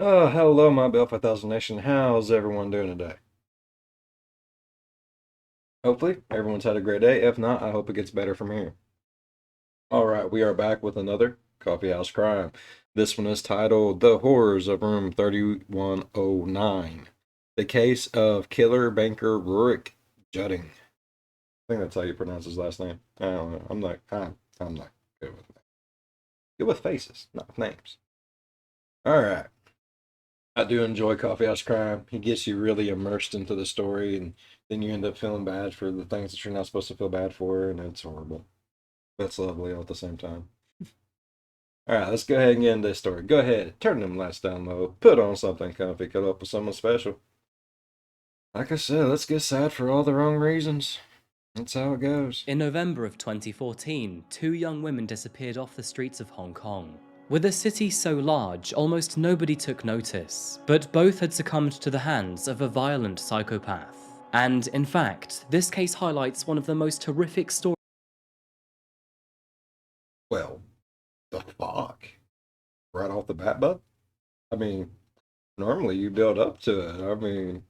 Oh, hello, my Bell 5000 Nation. How's everyone doing today? Hopefully, everyone's had a great day. If not, I hope it gets better from here. All right, we are back with another Coffeehouse Crime. This one is titled The Horrors of Room 3109. The Case of Killer Banker Rurik Jutting. I think that's how you pronounce his last name. I don't know. I'm not good with names. Good with faces, not with names. All right. I do enjoy Coffeehouse Crime. He gets you really immersed into the story, and then you end up feeling bad for the things that you're not supposed to feel bad for, and it's horrible. That's lovely all at the same time. All right, let's go ahead and get into this story. Go ahead, turn them lights down low, put on something comfy, cuddle up with someone special. Like I said, let's get sad for all the wrong reasons. That's how it goes. In November of 2014, two young women disappeared off the streets of Hong Kong. With a city so large, almost nobody took notice, but both had succumbed to the hands of a violent psychopath. And in fact, this case highlights one of the most horrific stories. Well, the fuck? Right off the bat, bud? I mean, normally you build up to it.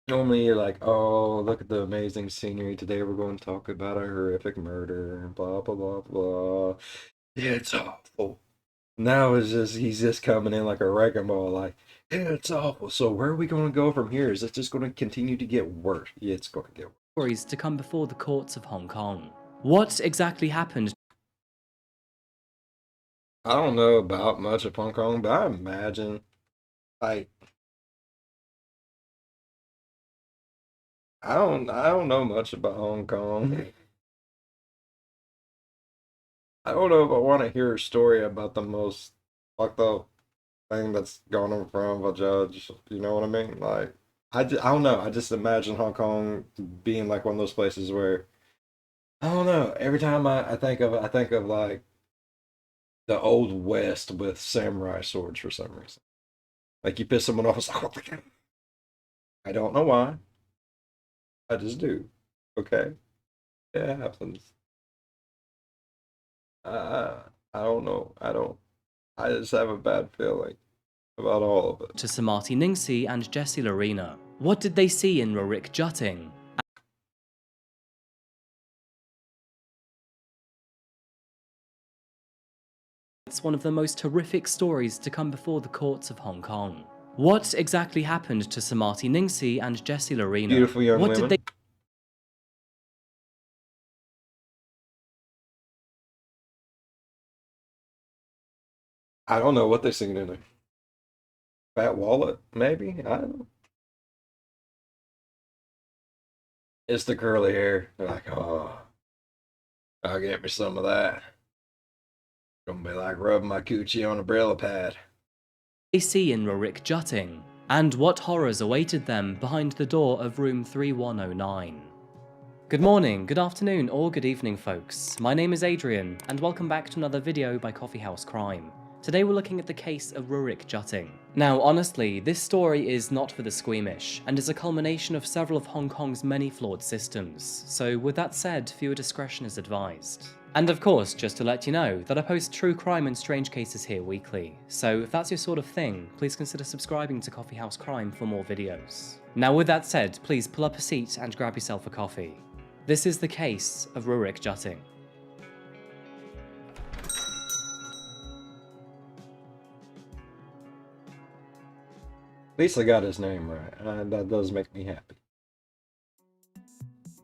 Normally you're like, oh, look at the amazing scenery. Today we're going to talk about a horrific murder, blah, blah, blah, blah. It's awful. Now he's just coming in like a wrecking ball, like, it's awful. So where are we going to go from here? Is it just going to continue to get worse? Yeah, it's going to get worse. Stories to come before the courts of Hong Kong. What exactly happened? I don't know about much of Hong Kong, but I imagine, like, I don't know much about Hong Kong. I don't know if I want to hear a story about the most fucked up thing that's gone in front of a judge. You know what I mean? Like, I don't know. I just imagine Hong Kong being like one of those places where I don't know. Every time I think of it, I think of like the old West with samurai swords for some reason. Like you piss someone off, it's like, oh, I don't know why. I just do. Okay, yeah, it happens. I don't know. I don't. I just have a bad feeling about all of it. To Samati Ningsi and Jessie Lorena. What did they see in Rurik Jutting? It's one of the most horrific stories to come before the courts of Hong Kong. What exactly happened to Samati Ningsi and Jessie Lorena? Beautiful young What women. did they I don't know what they sing in there. Fat Wallet, maybe? I don't know. It's the curly hair. They're like, oh, I'll get me some of that. Gonna be like rubbing my coochie on a Brillo pad. see in Rurik Jutting? And what horrors awaited them behind the door of room 3109? Good morning, good afternoon, or good evening, folks. My name is Adrian, and welcome back to another video by Coffeehouse Crime. Today we're looking at the case of Rurik Jutting. Now, honestly, this story is not for the squeamish, and is a culmination of several of Hong Kong's many flawed systems, so with that said, viewer discretion is advised. And of course, just to let you know that I post true crime and strange cases here weekly, so if that's your sort of thing, please consider subscribing to Coffeehouse Crime for more videos. Now with that said, please pull up a seat and grab yourself a coffee. This is the case of Rurik Jutting. At least I got his name right, and that does make me happy.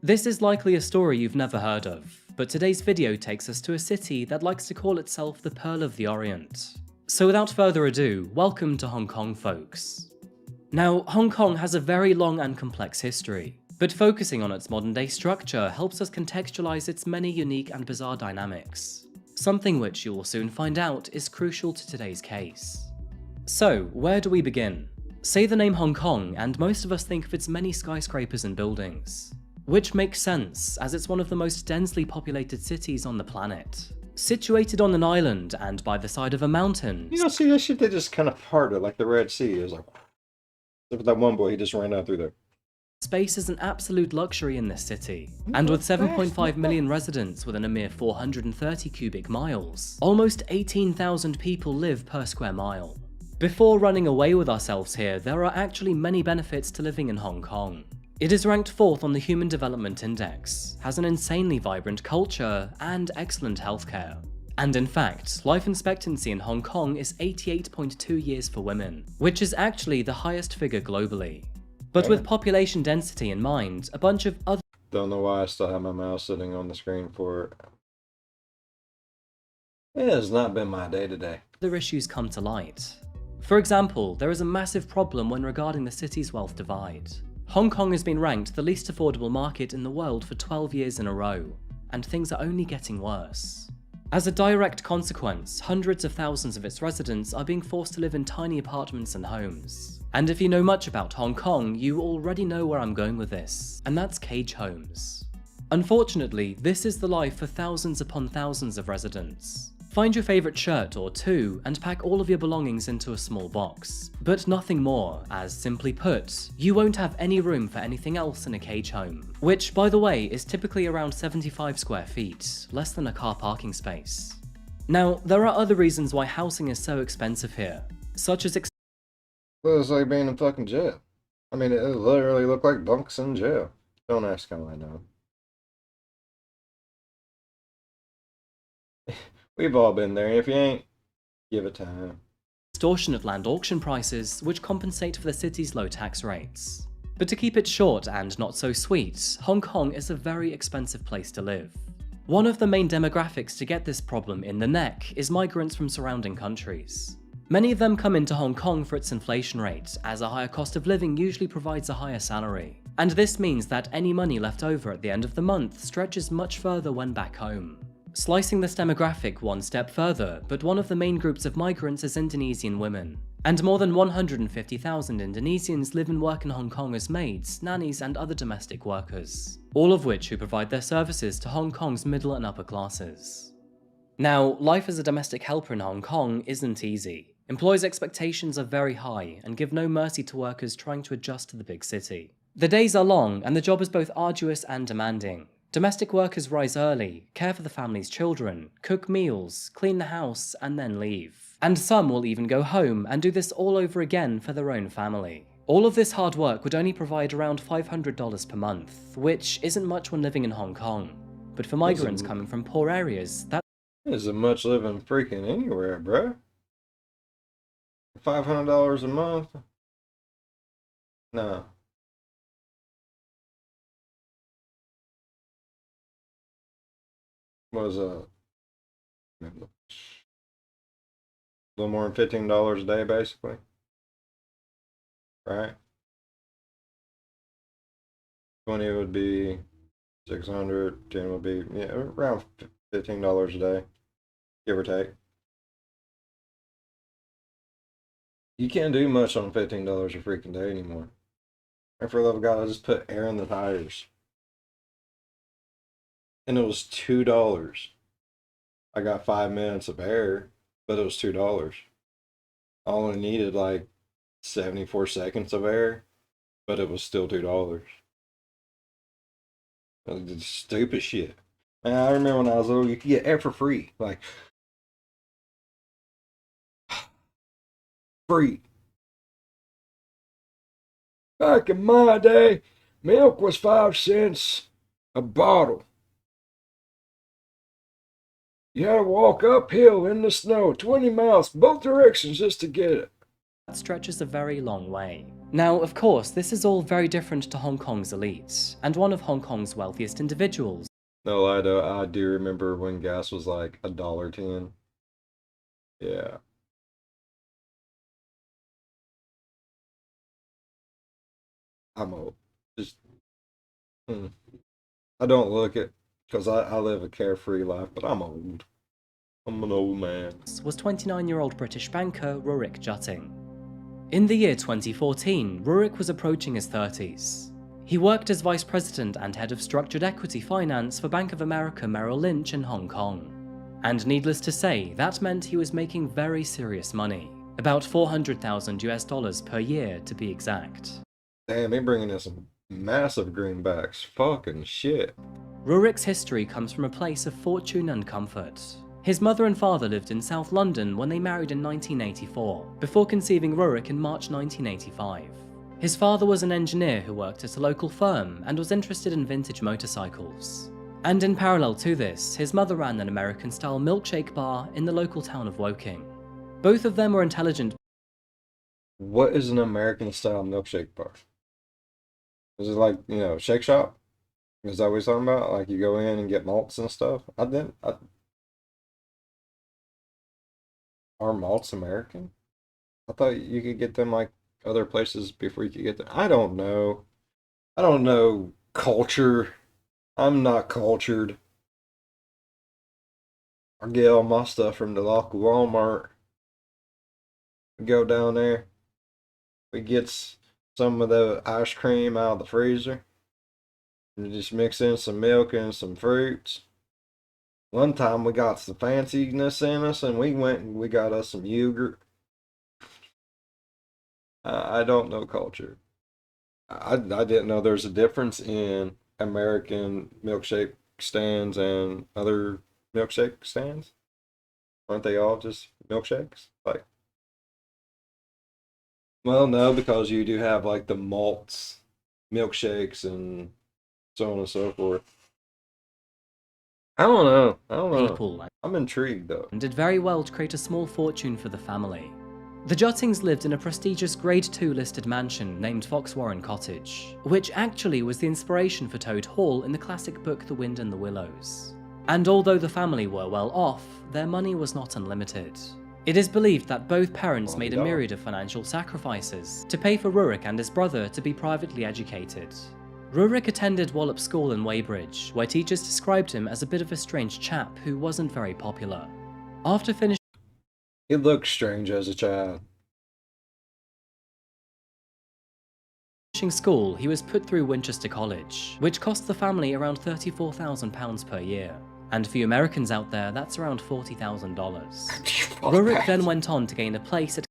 This is likely a story you've never heard of, but today's video takes us to a city that likes to call itself the Pearl of the Orient. So without further ado, welcome to Hong Kong, folks. Now, Hong Kong has a very long and complex history, but focusing on its modern day structure helps us contextualize its many unique and bizarre dynamics. Something which you will soon find out is crucial to today's case. So, where do we begin? Say the name Hong Kong and most of us think of its many skyscrapers and buildings. Which makes sense, as it's one of the most densely populated cities on the planet. Situated on an island and by the side of a mountain. You know, see, that shit, they just kind of parted like the Red Sea. It was like, look at that one boy, he just ran out through there. Space is an absolute luxury in this city, and with 7.5 million residents within a mere 430 cubic miles, almost 18,000 people live per square mile. Before running away with ourselves here, there are actually many benefits to living in Hong Kong. It is ranked 4th on the Human Development Index, has an insanely vibrant culture, and excellent healthcare. And in fact, life expectancy in Hong Kong is 88.2 years for women, which is actually the highest figure globally. But with population density in mind, a bunch of other— Don't know why I still have my mouse sitting on the screen for it. It has not been my day today. Other issues come to light. For example, there is a massive problem when regarding the city's wealth divide. Hong Kong has been ranked the least affordable market in the world for 12 years in a row, and things are only getting worse. As a direct consequence, hundreds of thousands of its residents are being forced to live in tiny apartments and homes. And if you know much about Hong Kong, you already know where I'm going with this, and that's cage homes. Unfortunately, this is the life for thousands upon thousands of residents. Find your favourite shirt or two and pack all of your belongings into a small box, but nothing more, as simply put, you won't have any room for anything else in a cage home, which by the way is typically around 75 square feet, less than a car parking space. Now, there are other reasons why housing is so expensive here, such as Well, it's like being in fucking jail. I mean, it literally looked like bunks in jail. Don't ask how I know. We've all been there, and if you ain't, give it time. extortionate land auction prices, which compensate for the city's low tax rates. But to keep it short and not so sweet, Hong Kong is a very expensive place to live. One of the main demographics to get this problem in the neck is migrants from surrounding countries. Many of them come into Hong Kong for its inflation rate, as a higher cost of living usually provides a higher salary. And this means that any money left over at the end of the month stretches much further when back home. Slicing this demographic one step further, but one of the main groups of migrants is Indonesian women. And more than 150,000 Indonesians live and work in Hong Kong as maids, nannies and other domestic workers, all of which who provide their services to Hong Kong's middle and upper classes. Now, life as a domestic helper in Hong Kong isn't easy. Employers' expectations are very high and give no mercy to workers trying to adjust to the big city. The days are long and the job is both arduous and demanding. Domestic workers rise early, care for the family's children, cook meals, clean the house, and then leave. And some will even go home and do this all over again for their own family. All of this hard work would only provide around $500 per month, which isn't much when living in Hong Kong. But for migrants coming from poor areas, that isn't much living freaking anywhere, bruh. $500 a month? No. Was a little more than $15 a day, basically. Right? 20 would be 600, 10 would be, yeah, around $15 a day, give or take. You can't do much on $15 a freaking day anymore. And for the love of God, I just put air in the tires. And it was $2. I got 5 minutes of air, but it was $2. I only needed like 74 seconds of air, but it was still $2. Stupid shit. Man, I remember when I was little, you could get air for free. Like, free. Back in my day, milk was 5 cents a bottle. You had to walk uphill in the snow 20 miles both directions just to get it. stretches a very long way. Now, of course, this is all very different to Hong Kong's elite, and one of Hong Kong's wealthiest individuals. No lie, though, I do remember when gas was like $1.10. Yeah. I'm old. Just, I don't look it, because I live a carefree life, but I'm old. I'm an old man. Was 29-year-old British banker Rurik Jutting. In the year 2014, Rurik was approaching his 30s. He worked as vice president and head of structured equity finance for Bank of America Merrill Lynch in Hong Kong. And needless to say, that meant he was making very serious money, about $400,000 per year to be exact. Damn, they bringing in some Massive greenbacks. Fucking shit. Rurik's history comes from a place of fortune and comfort. His mother and father lived in South London when they married in 1984, before conceiving Rurik in March 1985. His father was an engineer who worked at a local firm and was interested in vintage motorcycles. And in parallel to this, his mother ran an American-style milkshake bar in the local town of Woking. Both of them were intelligent. What is an American-style milkshake bar? Is it like, Shake Shop? Is that what he's talking about? Like you go in and get malts and stuff? Are malts American? I thought you could get them like other places before you could get them. I don't know. I don't know culture. I'm not cultured. I get all my stuff from the local Walmart. We go down there. We get some of the ice cream out of the freezer. And just mix in some milk and some fruits. One time we got some fanciness in us and we went and we got us some yogurt. I don't know culture. I didn't know there's a difference in American milkshake stands and other milkshake stands. Aren't they all just milkshakes? Like, well, no, because you do have like the malts milkshakes and so on and so forth. I don't know. I don't know. People I'm intrigued though. and did very well to create a small fortune for the family. The Juttings lived in a prestigious Grade 2 listed mansion named Foxwarren Cottage, which actually was the inspiration for Toad Hall in the classic book The Wind and the Willows. And although the family were well off, their money was not unlimited. It is believed that both parents made a myriad of financial sacrifices to pay for Rurik and his brother to be privately educated. Rurik attended Wallop School in Weybridge, where teachers described him as a bit of a strange chap who wasn't very popular. After finishing He looked strange as a child. school, he was put through Winchester College, which cost the family around £34,000 per year. And for you Americans out there, that's around $40,000. Rurik then went on to gain a place at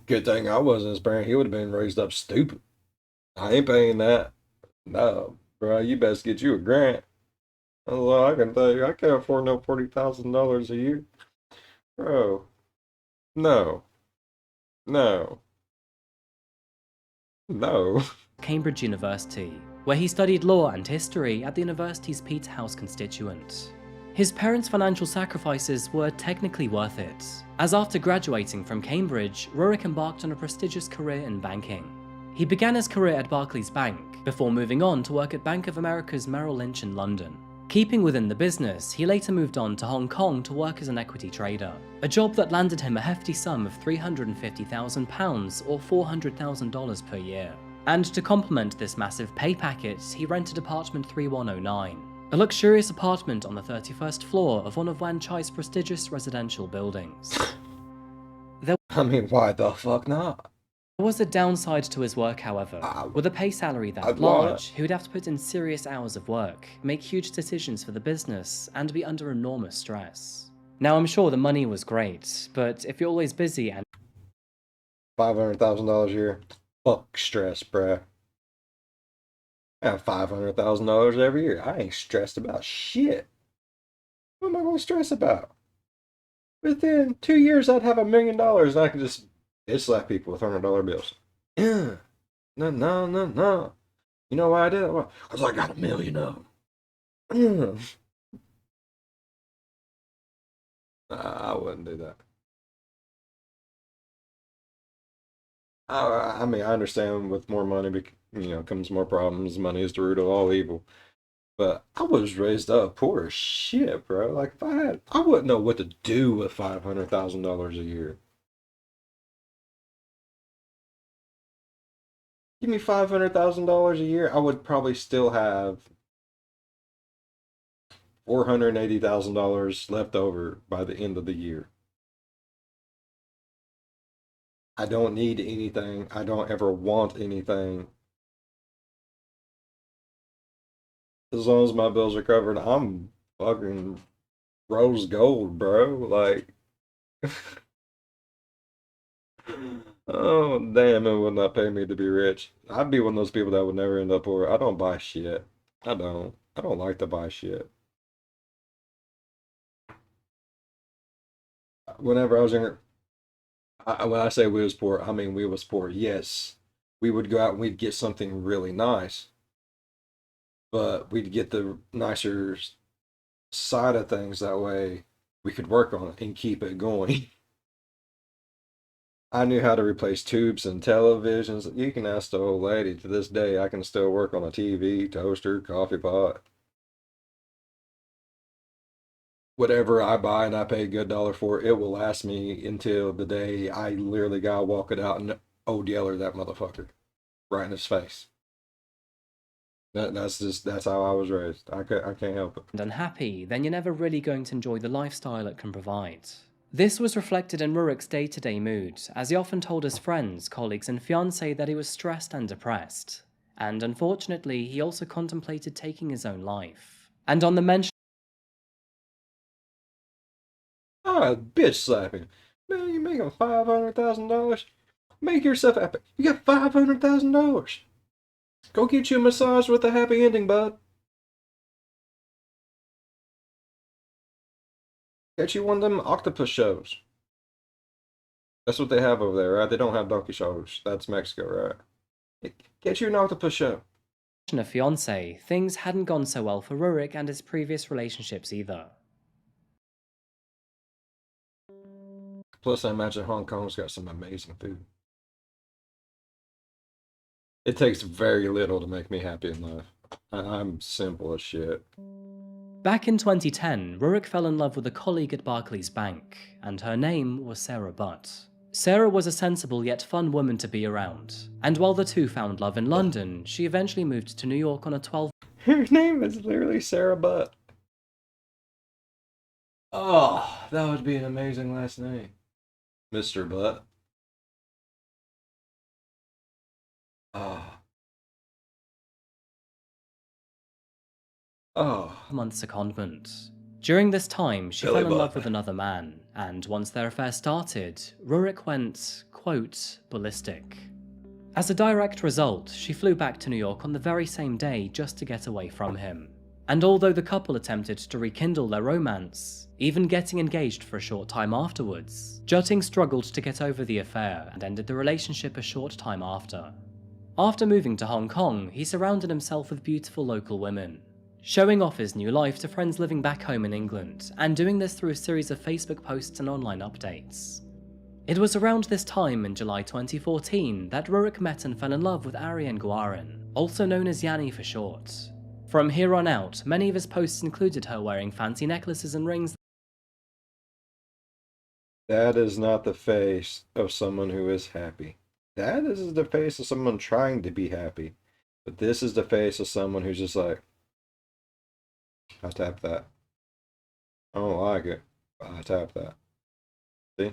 Good thing I wasn't his parent. He would have been raised up stupid. I ain't paying that. No, bro, you best get you a grant. Well, I can tell you, I can't afford no $40,000 a year. Bro, no, no, no. Cambridge University, where he studied law and history at the university's Peterhouse constituent. His parents' financial sacrifices were technically worth it, as after graduating from Cambridge, Rurik embarked on a prestigious career in banking. He began his career at Barclays Bank, before moving on to work at Bank of America's Merrill Lynch in London. Keeping within the business, he later moved on to Hong Kong to work as an equity trader, a job that landed him a hefty sum of £350,000 or $400,000 per year. And to complement this massive pay packet, he rented apartment 3109, a luxurious apartment on the 31st floor of one of Wan Chai's prestigious residential buildings. I mean, why the fuck not? There was a downside to his work, however. With a pay salary that large, he would have to put in serious hours of work, make huge decisions for the business, and be under enormous stress. Now, I'm sure the money was great, but if you're always busy and $500,000 a year, fuck stress, bruh. I have $500,000 every year. I ain't stressed about shit. What am I gonna stress about? Within 2 years, I'd have $1 million, and I could just bitch slap people with $100 bills. Yeah, no. You know why I did it? Because I got $1 million of them. I wouldn't do that. I mean, I understand with more money, comes more problems. Money is the root of all evil. But I was raised up poor as shit, bro. Like, I wouldn't know what to do with $500,000 a year. Give me $500,000 a year, I would probably still have $480,000 left over by the end of the year. I don't need anything. I don't ever want anything. As long as my bills are covered, I'm fucking rose gold, bro. Like, Oh, damn, it would not pay me to be rich. I'd be one of those people that would never end up poor. I don't buy shit. I don't. I don't like to buy shit. Whenever I was younger, when I say we was poor, I mean we was poor. Yes, we would go out and we'd get something really nice, but we'd get the nicer side of things. That way we could work on it and keep it going. I knew how to replace tubes and televisions. You can ask the old lady. To this day, I can still work on a TV, toaster, coffee pot. Whatever I buy and I pay a good dollar for, it will last me until the day I literally gotta walk it out and old yeller that motherfucker right in his face. That's how I was raised. I can't help it. And unhappy, then you're never really going to enjoy the lifestyle it can provide. This was reflected in Rurik's day-to-day mood, as he often told his friends, colleagues and fiancé that he was stressed and depressed. And unfortunately, he also contemplated taking his own life. And on the mention Ah, bitch slapping. Man, you making $500,000? Make yourself happy. You got $500,000. Go get you a massage with a happy ending, bud. Get you one of them octopus shows. That's what they have over there, right? They don't have donkey shows. That's Mexico, right? Get you an octopus show. of fiancé, things hadn't gone so well for Rurik and his previous relationships either. Plus, I imagine Hong Kong's got some amazing food. It takes very little to make me happy in life. I'm simple as shit. Back in 2010, Rurik fell in love with a colleague at Barclays Bank, and her name was Sarah Butt. Sarah was a sensible yet fun woman to be around, and while the two found love in London, she eventually moved to New York on a 12 Her name is literally Sarah Butt. Oh, that would be an amazing last name. Mr. Butt. Oh. Oh. month secondment. During this time, she Billy fell in love Butt. with another man, and once their affair started, Rurik went, quote, ballistic. As a direct result, she flew back to New York on the very same day just to get away from him. And although the couple attempted to rekindle their romance, even getting engaged for a short time afterwards, Jutting struggled to get over the affair and ended the relationship a short time after. After moving to Hong Kong, he surrounded himself with beautiful local women, showing off his new life to friends living back home in England, and doing this through a series of Facebook posts and online updates. It was around this time in July 2014 that Rurik met and fell in love with Ariane Guarin, also known as Yanni for short. From here on out, many of his posts included her wearing fancy necklaces and rings. That is not the face of someone who is happy. That is the face of someone trying to be happy. But this is the face of someone who's just like, I tap that. I don't like it, but I tap that. See?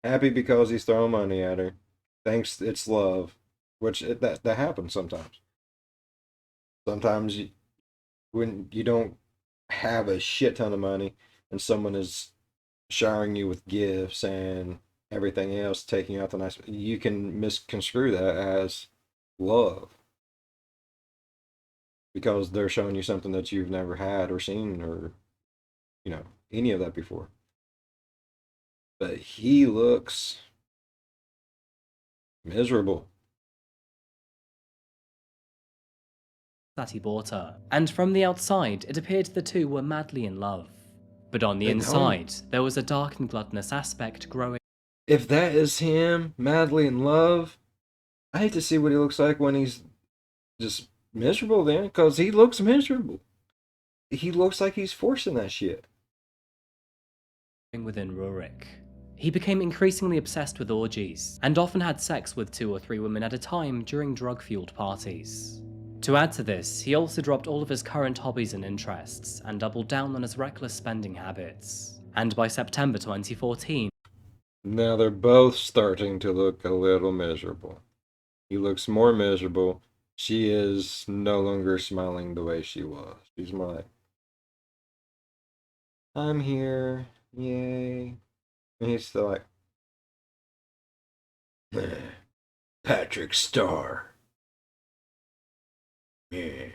Happy because he's throwing money at her. Thinks it's love, which that happens sometimes. Sometimes when you don't have a shit ton of money and someone is showering you with gifts and everything else, taking out the nice, you can misconstrue that as love because they're showing you something that you've never had or seen or, any of that before. But he looks miserable. That he bought her, and from the outside, it appeared the two were madly in love. But on the They don't. inside, there was a dark and gluttonous aspect growing. If that is him madly in love, I hate to see what he looks like when he's just miserable then, because he looks miserable. He looks like he's forcing that shit. Within Rurik. He became increasingly obsessed with orgies, and often had sex with 2 or 3 women at a time during drug-fueled parties. To add to this, he also dropped all of his current hobbies and interests, and doubled down on his reckless spending habits. And by September 2014, Now they're both starting to look a little miserable. He looks more miserable. She is no longer smiling the way she was. She's more like, I'm here. Yay. And he's still like, Patrick Star. Yeah.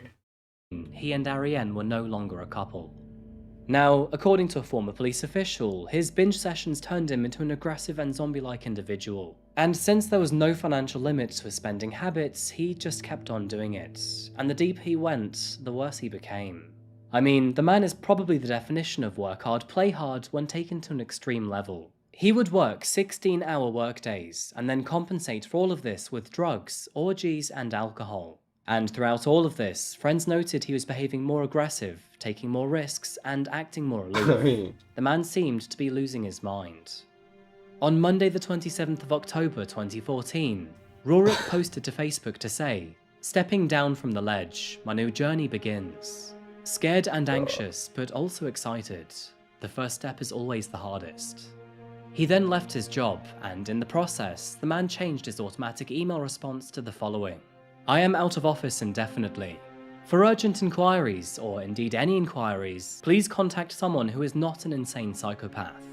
He and Ariane were no longer a couple. Now, according to a former police official, his binge sessions turned him into an aggressive and zombie-like individual. And since there was no financial limit to his spending habits, he just kept on doing it. And the deeper he went, the worse he became. I mean, the man is probably the definition of work hard, play hard when taken to an extreme level. He would work 16-hour workdays, and then compensate for all of this with drugs, orgies, and alcohol. And throughout all of this, friends noted he was behaving more aggressive, taking more risks, and acting more aloof. The man seemed to be losing his mind. On Monday the 27th of October 2014, Rurik posted to Facebook to say, "Stepping down from the ledge, my new journey begins. Scared and anxious, but also excited. The first step is always the hardest." He then left his job, and in the process, the man changed his automatic email response to the following: "I am out of office indefinitely. For urgent inquiries, or indeed any inquiries, please contact someone who is not an insane psychopath.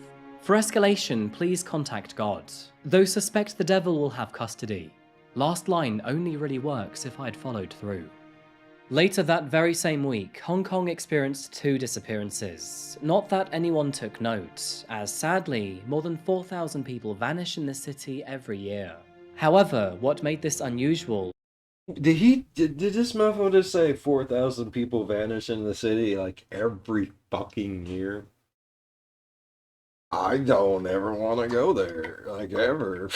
For escalation, please contact God. Though suspect the devil will have custody. Last line only really works if I'd followed through." Later that very same week, Hong Kong experienced 2 disappearances. Not that anyone took note, as sadly, more than 4,000 people vanish in the city every year. However, what made this unusual... Did this motherfucker just say 4,000 people vanish in the city like every fucking year? I don't ever want to go there, like ever.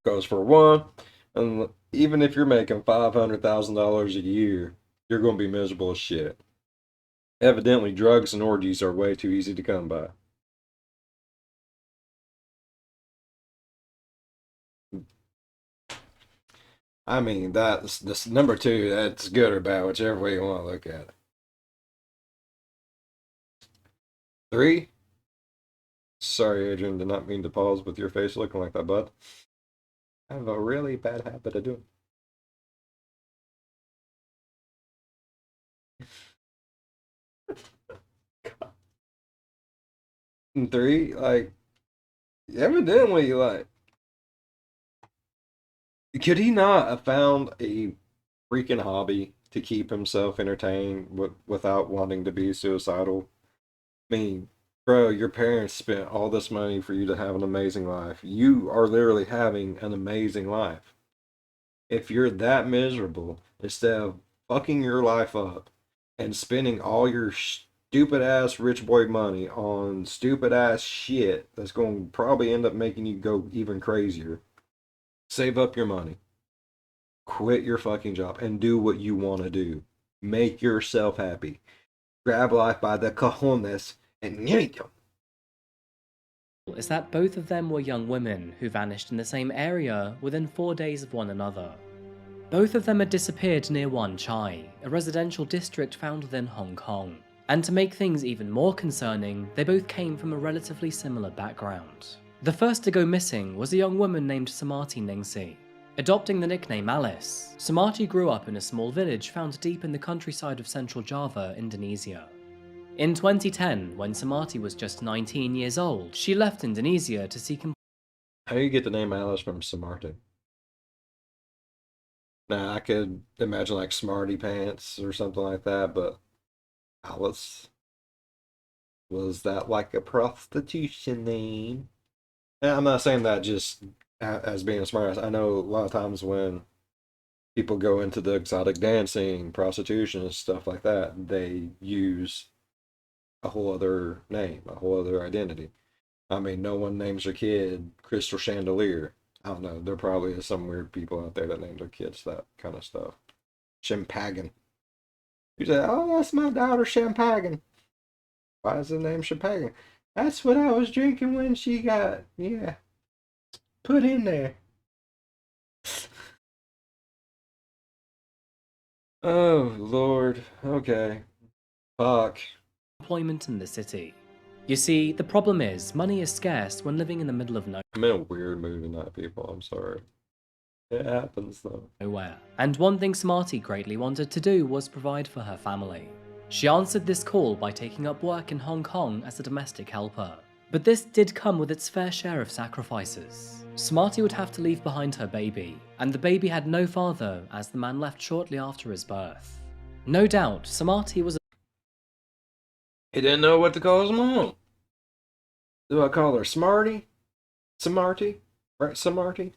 Because for one, and even if you're making $500,000 a year, you're going to be miserable as shit. Evidently, drugs and orgies are way too easy to come by. I mean, that's this number 2. That's good or bad, whichever way you want to look at it. 3. Sorry, Adrian, did not mean to pause with your face looking like that, bud. I have a really bad habit of doing. And 3, like, evidently, like, could he not have found a freaking hobby to keep himself entertained without wanting to be suicidal? I mean, bro, your parents spent all this money for you to have an amazing life. You are literally having an amazing life. If you're that miserable, instead of fucking your life up and spending all your stupid ass rich boy money on stupid ass shit that's going to probably end up making you go even crazier, save up your money, quit your fucking job, and do what you want to do. Make yourself happy. Grab life by the cojones and yank them. is that both of them were young women who vanished in the same area within 4 days of one another. Both of them had disappeared near Wan Chai, a residential district found within Hong Kong. And to make things even more concerning, they both came from a relatively similar background. The first to go missing was a young woman named Samati Ningsi. Adopting the nickname Alice, Samati grew up in a small village found deep in the countryside of central Java, Indonesia. In 2010, when Samati was just 19 years old, she left Indonesia to seek... How do you get the name Alice from Samartan? Now, I could imagine like Smarty Pants or something like that, but Alice, was that like a prostitution name? And I'm not saying that just as being a smartass. I know a lot of times when people go into the exotic dancing, prostitution, and stuff like that, they use a whole other name, a whole other identity. I mean, no one names their kid Crystal Chandelier. I don't know. There probably is some weird people out there that name their kids that kind of stuff. Champagan. You say, "Oh, that's my daughter, Champagan." Why is the name Champagan? That's what I was drinking when she got, yeah, put in there. Oh, Lord. Okay. Fuck. employment in the city. You see, the problem is, money is scarce when living in the middle of I'm in a weird mood tonight, people. I'm sorry. It happens, though. nowhere. And one thing Smarty greatly wanted to do was provide for her family. She answered this call by taking up work in Hong Kong as a domestic helper. But this did come with its fair share of sacrifices. Smarty would have to leave behind her baby, and the baby had no father as the man left shortly after his birth. No doubt, Smarty was He didn't know what to call his mom. Do I call her Smarty? Smarty? Right, Smarty?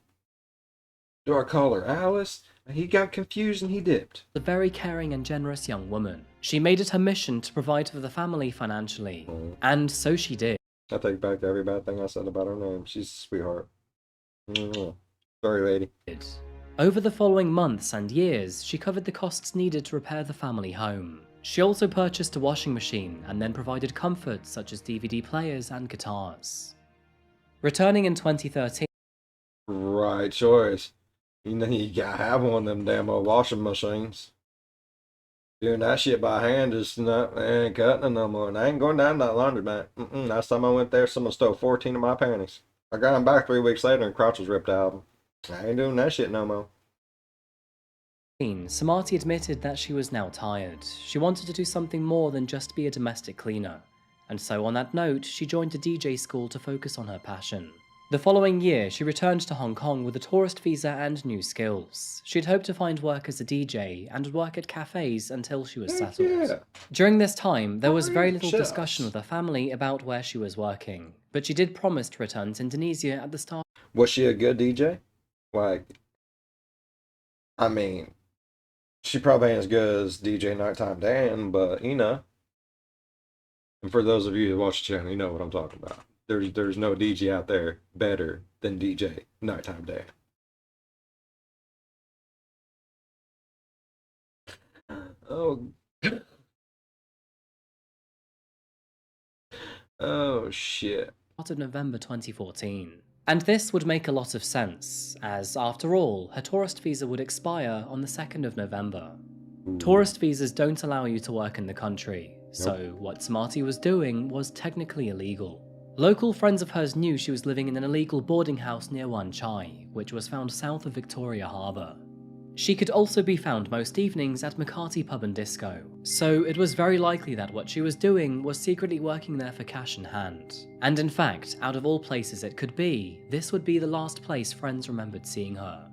Do I call her Alice? He got confused and he dipped. a very caring and generous young woman. She made it her mission to provide for the family financially, and so she did. I take back every bad thing I said about her name. She's a sweetheart. Sorry, lady. Over the following months and years, she covered the costs needed to repair the family home. She also purchased a washing machine and then provided comforts such as DVD players and guitars. Returning in 2013, Right choice. You know, you gotta have one of them damn old washing machines. Doing that shit by hand is not, I ain't cutting it no more. And I ain't going down to that laundromat. Last time I went there, someone stole 14 of my panties. I got them back 3 weeks later and crotch was ripped out of them. I ain't doing that shit no more. Smarty admitted that she was now tired. She wanted to do something more than just be a domestic cleaner. And so on that note, she joined a DJ school to focus on her passion. The following year, she returned to Hong Kong with a tourist visa and new skills. She'd hoped to find work as a DJ and would work at cafes until she was settled. Yeah. During this time, there was very little Shucks. discussion with her family about where she was working, but she did promise to return to Indonesia at the start. Was she a good DJ? Like, I mean, she probably ain't as good as DJ Nighttime Dan, but you know. And for those of you who watch the channel, you know what I'm talking about. There's no DJ out there better than DJ Nighttime Dan. Oh. Oh shit. Of November 2014. And this would make a lot of sense, as after all, her tourist visa would expire on the 2nd of November. Tourist visas don't allow you to work in the country, so what Smarty was doing was technically illegal. Local friends of hers knew she was living in an illegal boarding house near Wan Chai, which was found south of Victoria Harbour. She could also be found most evenings at Makati Pub and Disco, so it was very likely that what she was doing was secretly working there for cash in hand. And in fact, out of all places it could be, this would be the last place friends remembered seeing her.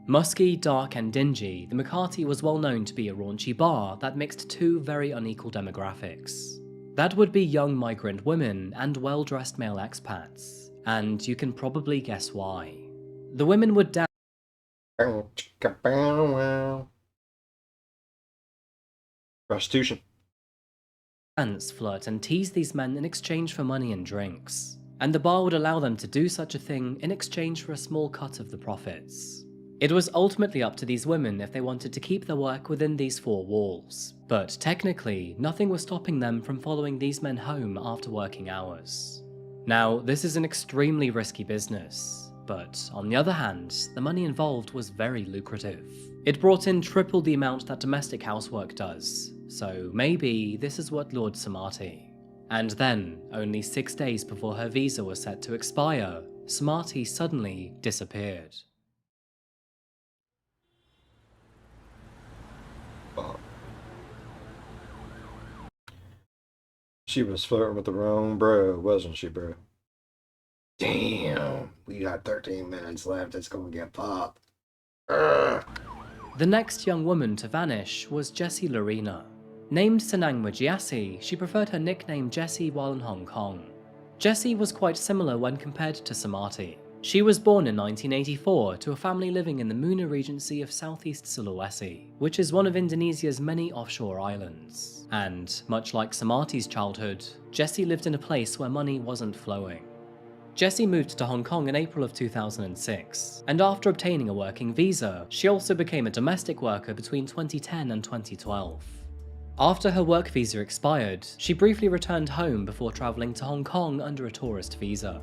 Musky, dark and dingy, the Makati was well known to be a raunchy bar that mixed two very unequal demographics. That would be young migrant women and well-dressed male expats, and you can probably guess why. The women would Prostitution. dance, flirt and tease these men in exchange for money and drinks, and the bar would allow them to do such a thing in exchange for a small cut of the profits. It was ultimately up to these women if they wanted to keep their work within these four walls, but technically, nothing was stopping them from following these men home after working hours. Now, this is an extremely risky business, but on the other hand, the money involved was very lucrative. It brought in triple the amount that domestic housework does, so maybe this is what lured Smarty. And then, only 6 days before her visa was set to expire, Smarty suddenly disappeared. She was flirting with the wrong bro, wasn't she, bro? Damn, we got 13 minutes left. It's gonna get popped. Ugh. The next young woman to vanish was Jessie Lorena. Named Senang Mujiasi, she preferred her nickname Jessie while in Hong Kong. Jessie was quite similar when compared to Smarty. She was born in 1984 to a family living in the Muna Regency of Southeast Sulawesi, which is one of Indonesia's many offshore islands. And, much like Smarty's childhood, Jessie lived in a place where money wasn't flowing. Jessie moved to Hong Kong in April of 2006, and after obtaining a working visa, she also became a domestic worker between 2010 and 2012. After her work visa expired, she briefly returned home before travelling to Hong Kong under a tourist visa.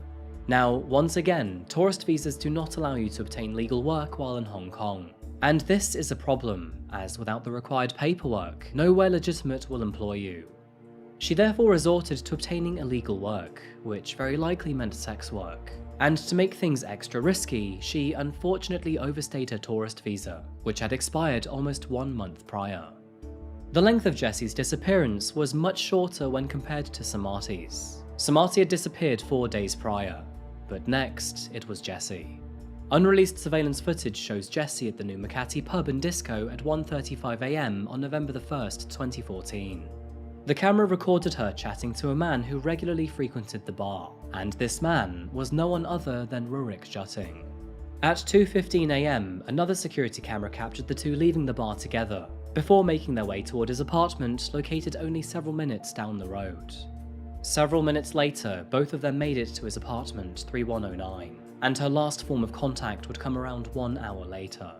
Now, once again, tourist visas do not allow you to obtain legal work while in Hong Kong. And this is a problem, as without the required paperwork, nowhere legitimate will employ you. She therefore resorted to obtaining illegal work, which very likely meant sex work. And to make things extra risky, she unfortunately overstayed her tourist visa, which had expired almost 1 month prior. The length of Jesse's disappearance was much shorter when compared to Samati's. Samati had disappeared 4 days prior, but next it was Jesse. Unreleased surveillance footage shows Jessie at the New Makati pub and disco at 1:35 AM on November 1st, 2014. The camera recorded her chatting to a man who regularly frequented the bar, and this man was no one other than Rurik Jutting. At 2:15 AM, another security camera captured the two leaving the bar together, before making their way toward his apartment located only several minutes down the road. Several minutes later, both of them made it to his apartment, 3109, and her last form of contact would come around 1 hour later.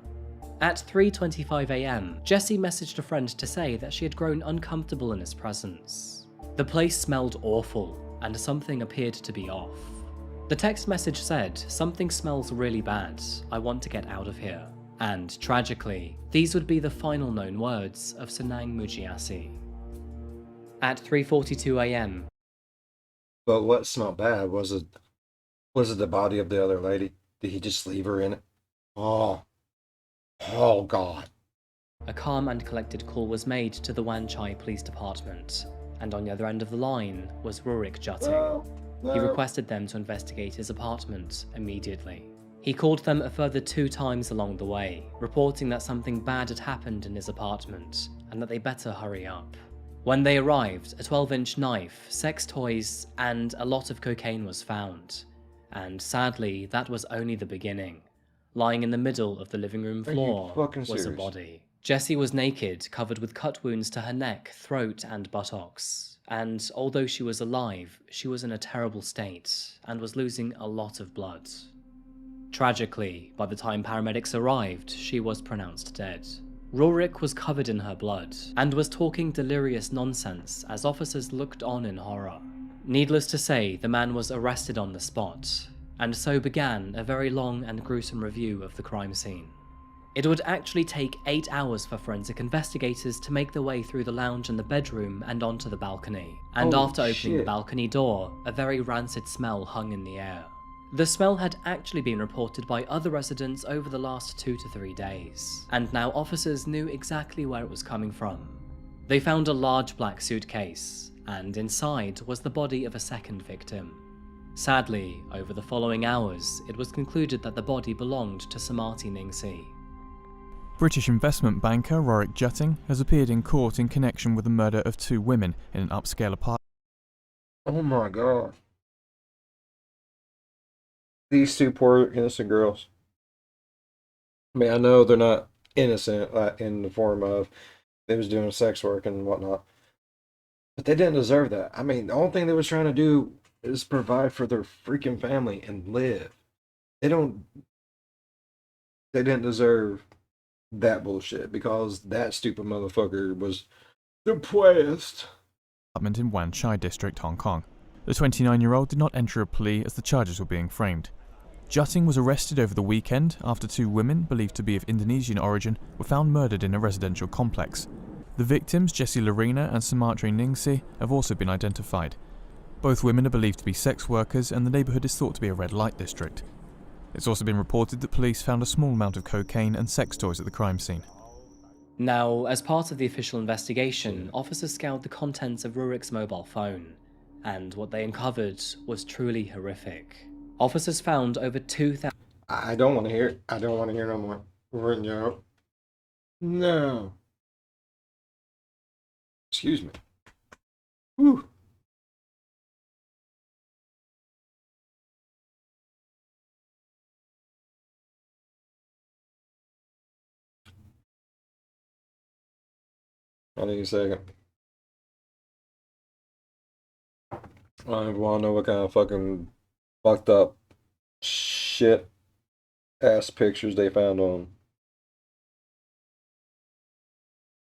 At 3:25 AM, Jessie messaged a friend to say that she had grown uncomfortable in his presence. The place smelled awful, and something appeared to be off. The text message said, "Something smells really bad, I want to get out of here." And tragically, these would be the final known words of Senang Mujiasi. At 3:42 AM, But what smelled bad? Was it the body of the other lady? Did he just leave her in it? Oh God. a calm and collected call was made to the Wan Chai Police Department, and on the other end of the line was Rurik Jutting. He requested them to investigate his apartment immediately. He called them a further 2 times along the way, reporting that something bad had happened in his apartment, and that they better hurry up. When they arrived, a 12-inch knife, sex toys, and a lot of cocaine was found. And sadly, that was only the beginning. Lying in the middle of the living room floor was a body. Jessie was naked, covered with cut wounds to her neck, throat, and buttocks. And although she was alive, she was in a terrible state, and was losing a lot of blood. Tragically, by the time paramedics arrived, she was pronounced dead. Rurik was covered in her blood, and was talking delirious nonsense as officers looked on in horror. Needless to say, the man was arrested on the spot, and so began a very long and gruesome review of the crime scene. It would actually take 8 hours for forensic investigators to make their way through the lounge and the bedroom and onto the balcony, and after opening the balcony door, a very rancid smell hung in the air. The smell had actually been reported by other residents over the last 2 to 3 days, and now officers knew exactly where it was coming from. They found a large black suitcase, and inside was the body of a second victim. Sadly, over the following hours, it was concluded that the body belonged to Samati Ningsi. British investment banker Rurik Jutting has appeared in court in connection with the murder of 2 women in an upscale apartment. Oh my God. These 2 poor innocent girls. I mean, I know they're not innocent in the form of they was doing sex work and whatnot, but they didn't deserve that. I mean, the only thing they was trying to do is provide for their freaking family and live. They didn't deserve that bullshit because that stupid motherfucker was depressed. In Wan Chai District, Hong Kong. The 29-year-old did not enter a plea as the charges were being framed. Jutting was arrested over the weekend after 2 women, believed to be of Indonesian origin, were found murdered in a residential complex. The victims, Jessie Larina and Sumatri Ningsi, have also been identified. Both women are believed to be sex workers, and the neighbourhood is thought to be a red light district. It's also been reported that police found a small amount of cocaine and sex toys at the crime scene. Now, as part of the official investigation, officers scoured the contents of Rurik's mobile phone, and what they uncovered was truly horrific. Officers found over 2,000... I don't want to hear it. I don't want to hear no more. No. Excuse me. Whew. I need a second. I don't even want to know what kind of fucking fucked up shit ass pictures they found on.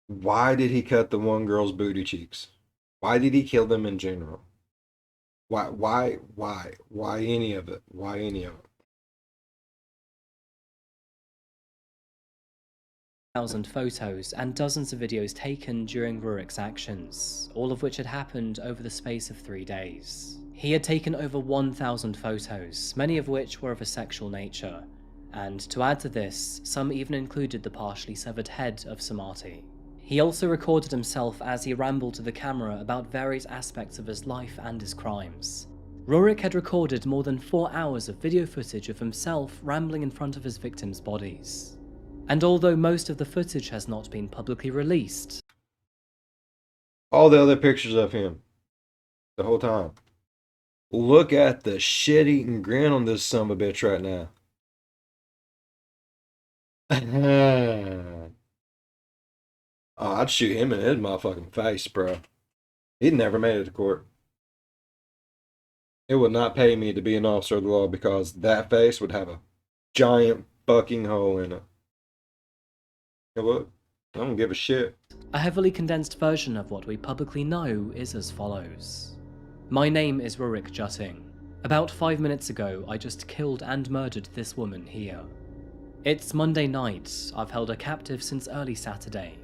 Why did he cut the one girl's booty cheeks? Why did he kill them in general? Why any of it? Why any of it? 1,000 photos and dozens of videos taken during Rurik's actions, all of which had happened over the space of 3 days. He had taken over 1,000 photos, many of which were of a sexual nature, and to add to this, some even included the partially severed head of Samati. He also recorded himself as he rambled to the camera about various aspects of his life and his crimes. Rurik had recorded more than 4 hours of video footage of himself rambling in front of his victims' bodies. And although most of the footage has not been publicly released, all the other pictures of him the whole time. Look at the shit-eating grin on this son of a bitch right now. Oh, I'd shoot him in his motherfucking face, bro. He'd never made it to court. It would not pay me to be an officer of the law because that face would have a giant fucking hole in it. You know what? I don't give a shit. a heavily condensed version of what we publicly know is as follows. My name is Rurik Jutting. About 5 minutes ago, I just killed and murdered this woman here. It's Monday night. I've held her captive since early Saturday.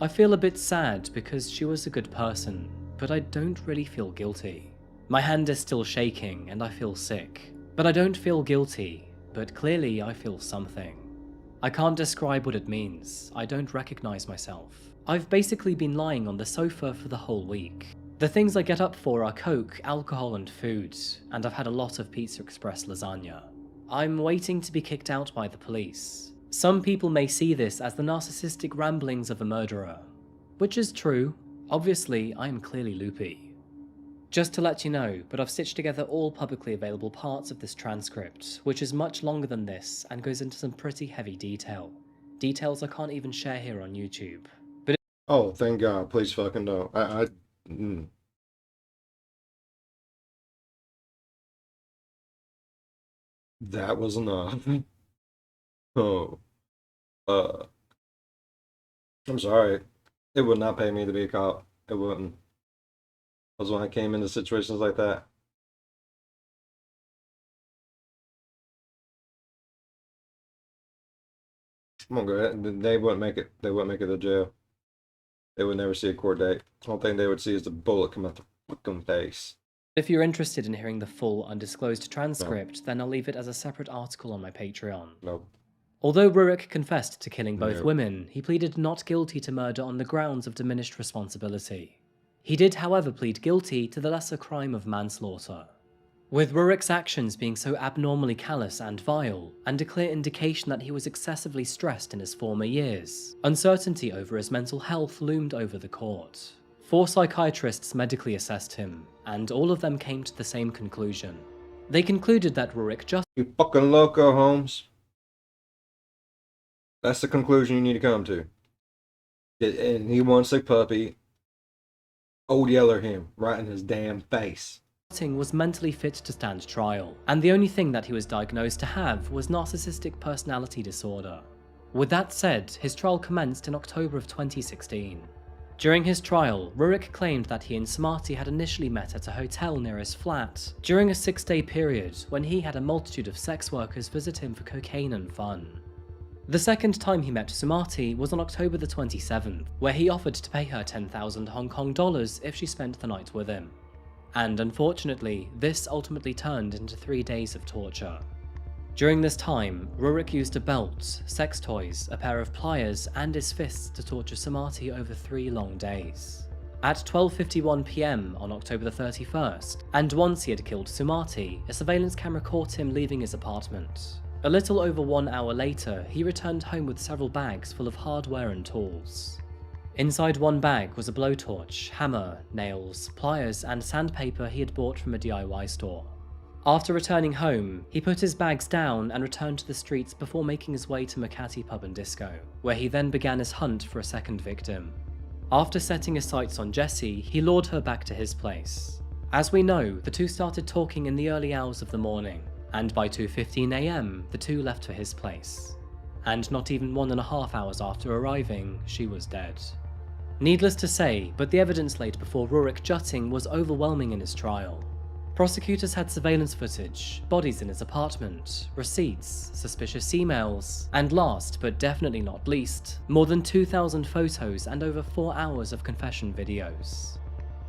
I feel a bit sad because she was a good person, but I don't really feel guilty. My hand is still shaking and I feel sick, but I don't feel guilty, but clearly I feel something. I can't describe what it means. I don't recognize myself. I've basically been lying on the sofa for the whole week. The things I get up for are coke, alcohol and food, and I've had a lot of Pizza Express lasagna. I'm waiting to be kicked out by the police. Some people may see this as the narcissistic ramblings of a murderer, which is true. Obviously, I am clearly loopy. Just to let you know, but I've stitched together all publicly available parts of this transcript, which is much longer than this and goes into some pretty heavy detail. Details I can't even share here on YouTube. But oh, thank God. Please fucking don't. That was enough. Oh. I'm sorry. It would not pay me to be a cop. It wouldn't. Was when I came into situations like that. Come on, go ahead. They wouldn't make it. They wouldn't make it to jail. They would never see a court date. The only thing they would see is the bullet come out the fucking face. if you're interested in hearing the full undisclosed transcript, then I'll leave it as a separate article on my Patreon. Nope. Although Rurik confessed to killing both Nope. women, he pleaded not guilty to murder on the grounds of diminished responsibility. He did, however, plead guilty to the lesser crime of manslaughter. With Rurik's actions being so abnormally callous and vile, and a clear indication that he was excessively stressed in his former years, uncertainty over his mental health loomed over the court. 4 psychiatrists medically assessed him, and all of them came to the same conclusion. They concluded that Rurik Jutting You fucking loco, Holmes. That's the conclusion you need to come to. And he wants a puppy. Old Yeller him right in his damn face. was mentally fit to stand trial, and the only thing that he was diagnosed to have was narcissistic personality disorder. With that said, his trial commenced in October of 2016. During his trial, Rurik claimed that he and Smarty had initially met at a hotel near his flat during a 6-day period when he had a multitude of sex workers visit him for cocaine and fun. The second time he met Sumati was on October the 27th, where he offered to pay her 10,000 Hong Kong dollars if she spent the night with him. And unfortunately, this ultimately turned into 3 days of torture. During this time, Rurik used a belt, sex toys, a pair of pliers, and his fists to torture Sumati over 3 long days. At 12:51 PM on October the 31st, and once he had killed Sumati, a surveillance camera caught him leaving his apartment. A little over 1 hour later, he returned home with several bags full of hardware and tools. Inside one bag was a blowtorch, hammer, nails, pliers, and sandpaper he had bought from a DIY store. After returning home, he put his bags down and returned to the streets before making his way to Makati Pub and Disco, where he then began his hunt for a second victim. After setting his sights on Jessie, he lured her back to his place. As we know, the two started talking in the early hours of the morning, and by 2:15 AM, the two left for his place. And not even 1.5 hours after arriving, she was dead. Needless to say, but the evidence laid before Rurik Jutting was overwhelming in his trial. Prosecutors had surveillance footage, bodies in his apartment, receipts, suspicious emails, and last but definitely not least, more than 2,000 photos and over 4 hours of confession videos.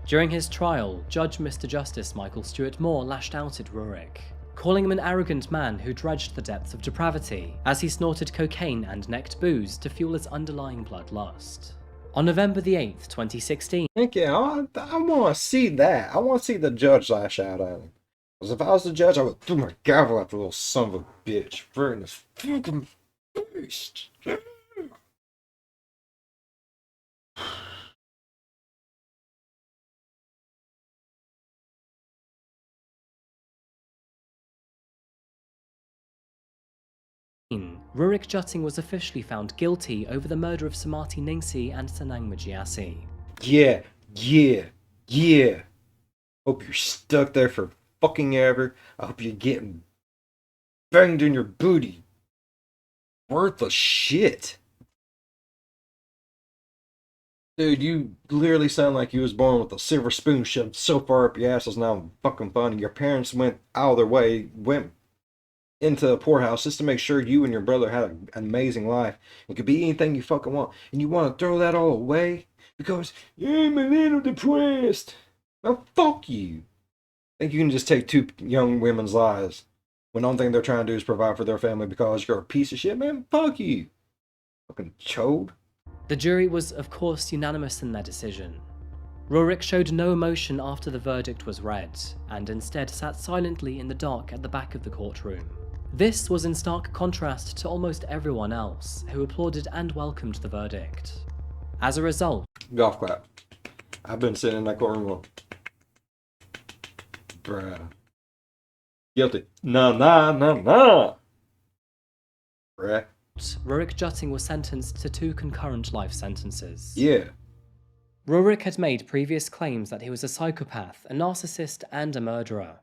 During his trial, Judge Mr. Justice Michael Stuart Moore lashed out at Rurik, calling him an arrogant man who dredged the depths of depravity as he snorted cocaine and necked booze to fuel his underlying bloodlust. On November the 8th, 2016, Heck yeah, I want to see that. I want to see the judge lash out at him. Because if I was the judge, I would throw my gavel at the little son of a bitch. Right in his fucking face. Rurik Jutting was officially found guilty over the murder of Samati Ningsi and Sanang Mujiasi. Yeah, yeah, yeah. Hope you're stuck there for fucking ever. I hope you're getting banged in your booty. Worthless shit. Dude, you literally sound like you was born with a silver spoon shoved so far up your ass it's now fucking funny. Your parents went out of their way, went into a poorhouse just to make sure you and your brother had an amazing life. It could be anything you fucking want. And you want to throw that all away because I'm a little depressed. Well, fuck you. Think you can just take two young women's lives when the only thing they're trying to do is provide for their family because you're a piece of shit, man? Fuck you. Fucking chode. The jury was, of course, unanimous in their decision. Rurik showed no emotion after the verdict was read, and instead sat silently in the dark at the back of the courtroom. This was in stark contrast to almost everyone else, who applauded and welcomed the verdict. As a result, Golf clap. I've been sitting in that courtroom going, bruh. Guilty. Nah. Bruh. Rurik Jutting was sentenced to 2 concurrent life sentences. Yeah. Rurik had made previous claims that he was a psychopath, a narcissist, and a murderer.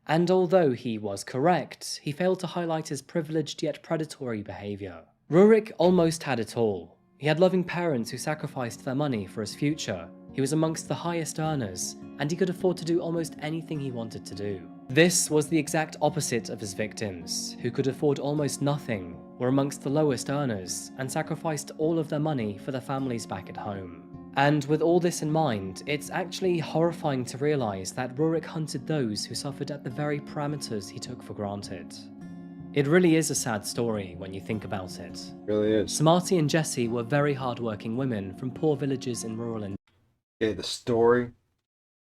And although he was correct, he failed to highlight his privileged yet predatory behaviour. Rurik almost had it all. He had loving parents who sacrificed their money for his future. He was amongst the highest earners, and he could afford to do almost anything he wanted to do. This was the exact opposite of his victims, who could afford almost nothing, were amongst the lowest earners, and sacrificed all of their money for their families back at home. And with all this in mind, it's actually horrifying to realise that Rurik hunted those who suffered at the very parameters he took for granted. It really is a sad story when you think about it. Really is. Samati and Jessie were very hard-working women from poor villages in rural India. Okay, the story,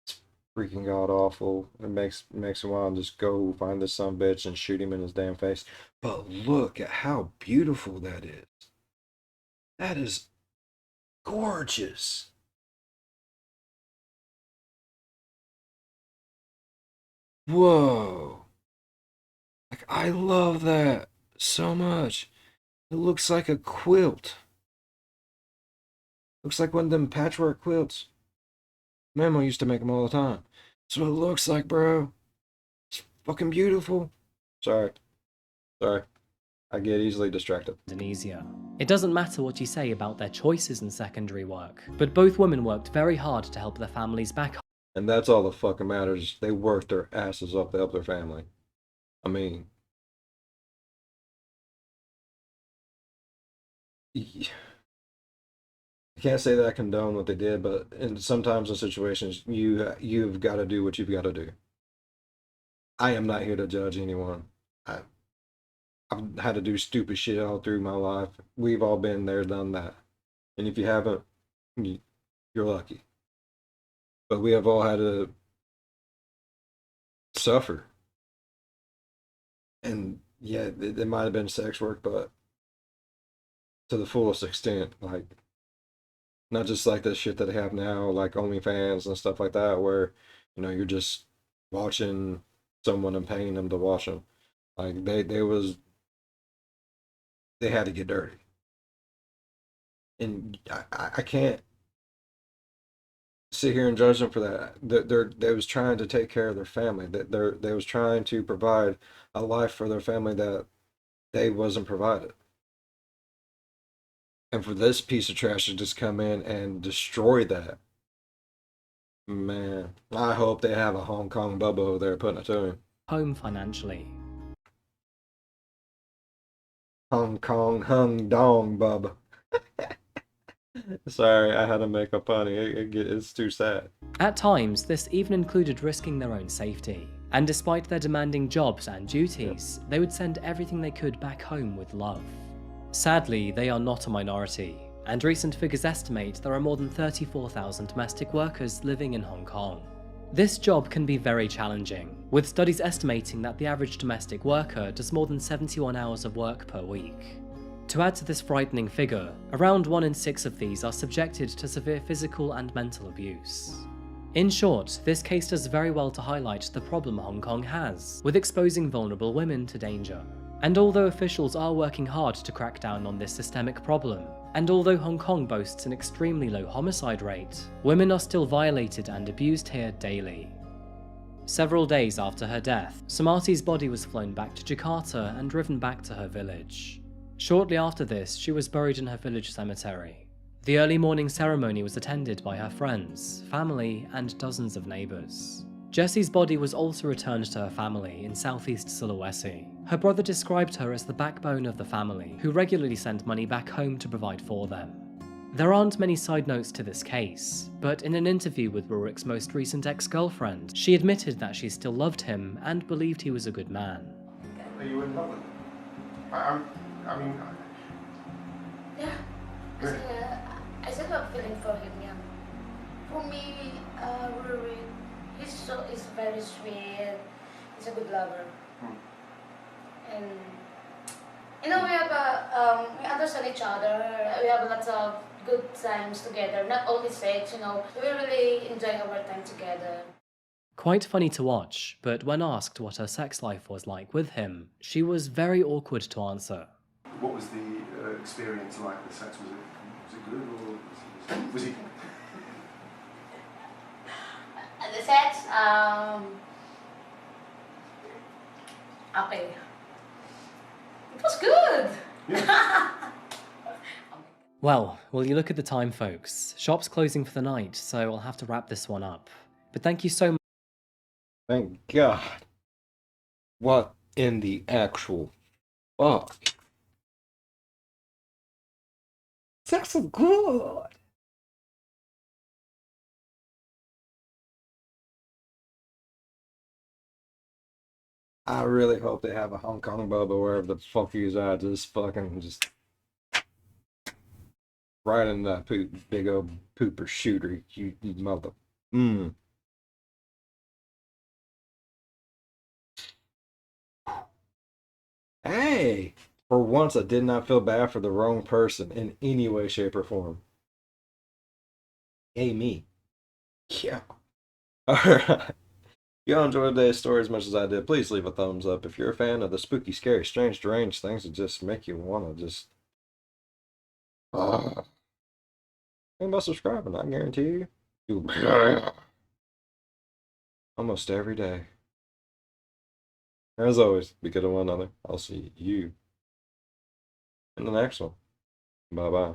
it's freaking god awful. It makes me want to just go find this son of a bitch and shoot him in his damn face. But look at how beautiful that is. That is gorgeous. Whoa. Like, I love that so much. It looks like a quilt. Looks like one of them patchwork quilts. Mama used to make them all the time. That's what it looks like, bro. It's fucking beautiful. Sorry. I get easily distracted. Indonesia. It doesn't matter what you say about their choices in secondary work, but both women worked very hard to help their families back home. And that's all that fucking matters. They worked their asses off to help their family. I mean, I can't say that I condone what they did, but sometimes in situations, you've got to do what you've got to do. I am not here to judge anyone. I've had to do stupid shit all through my life. We've all been there, done that. And if you haven't, you're lucky. But we have all had to suffer. And yeah, it might have been sex work, but to the fullest extent, like, not just like the shit that they have now, like OnlyFans and stuff like that, where, you're just watching someone and paying them to watch them. Like, they had to get dirty. And I can't sit here and judge them for that. They was trying to take care of their family. They was trying to provide a life for their family that they wasn't provided. And for this piece of trash to just come in and destroy that, man, I hope they have a Hong Kong Bubba over there putting it to him. Home financially. Hong Kong Hung Dong Bubba. Sorry, I had to make a pun. It's too sad. At times, this even included risking their own safety. And despite their demanding jobs and duties, they would send everything they could back home with love. Sadly, they are not a minority. and recent figures estimate there are more than 34,000 domestic workers living in Hong Kong. This job can be very challenging, with studies estimating that the average domestic worker does more than 71 hours of work per week. To add to this frightening figure, around 1 in 6 of these are subjected to severe physical and mental abuse. In short, this case does very well to highlight the problem Hong Kong has with exposing vulnerable women to danger. And although officials are working hard to crack down on this systemic problem, and although Hong Kong boasts an extremely low homicide rate, women are still violated and abused here daily. Several days after her death, Somati's body was flown back to Jakarta and driven back to her village. Shortly after this, she was buried in her village cemetery. The early morning ceremony was attended by her friends, family, and dozens of neighbours. Jessie's body was also returned to her family in southeast Sulawesi. Her brother described her as the backbone of the family, who regularly sent money back home to provide for them. There aren't many side notes to this case, but in an interview with Rurik's most recent ex-girlfriend, she admitted that she still loved him and believed he was a good man. Are you in love with him? I mean, yeah. Kasi, I still have feeling for him, yeah. For me, Rurik, he's very sweet. He's a good lover. And you know, we understand each other. We have lots of good times together. Not only sex, you know. We really enjoy our time together. Quite funny to watch, but when asked what her sex life was like with him, she was very awkward to answer. what was the experience like with sex? Was it good or was he? The sex, okay. It was good. Yeah. Well, will you look at the time, folks? Shop's closing for the night, so I'll have to wrap this one up. But thank you so much. Thank God. What in the actual fuck? That's so good. I really hope they have a Hong Kong Bubba wherever the fuck he's at. Just fucking just right in that big old pooper shooter, you mother. Hey, for once I did not feel bad for the wrong person in any way, shape, or form. Hey, me. Yeah. Alright. If y'all enjoyed today's story as much as I did, please leave a thumbs up. If you're a fan of the spooky, scary, strange, deranged things that just make you want to just... think about subscribing, I guarantee you. Almost every day. As always, be good to one another. I'll see you in the next one. Bye-bye.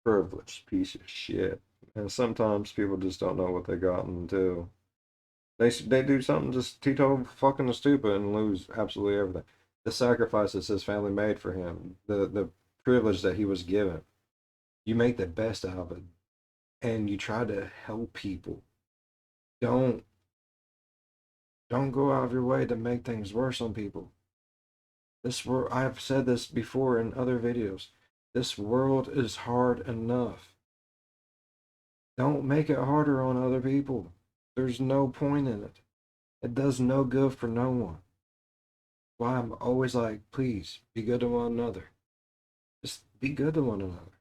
Privileged piece of shit. And sometimes people just don't know what they got until they do something just teetotal fucking stupid and lose absolutely everything. The sacrifices his family made for him, the privilege that he was given. You make the best out of it, and you try to help people. Don't go out of your way to make things worse on people. This world, I've said this before in other videos. This world is hard enough. Don't make it harder on other people. There's no point in it. It does no good for no one. Why I'm always like, please, be good to one another. Just be good to one another.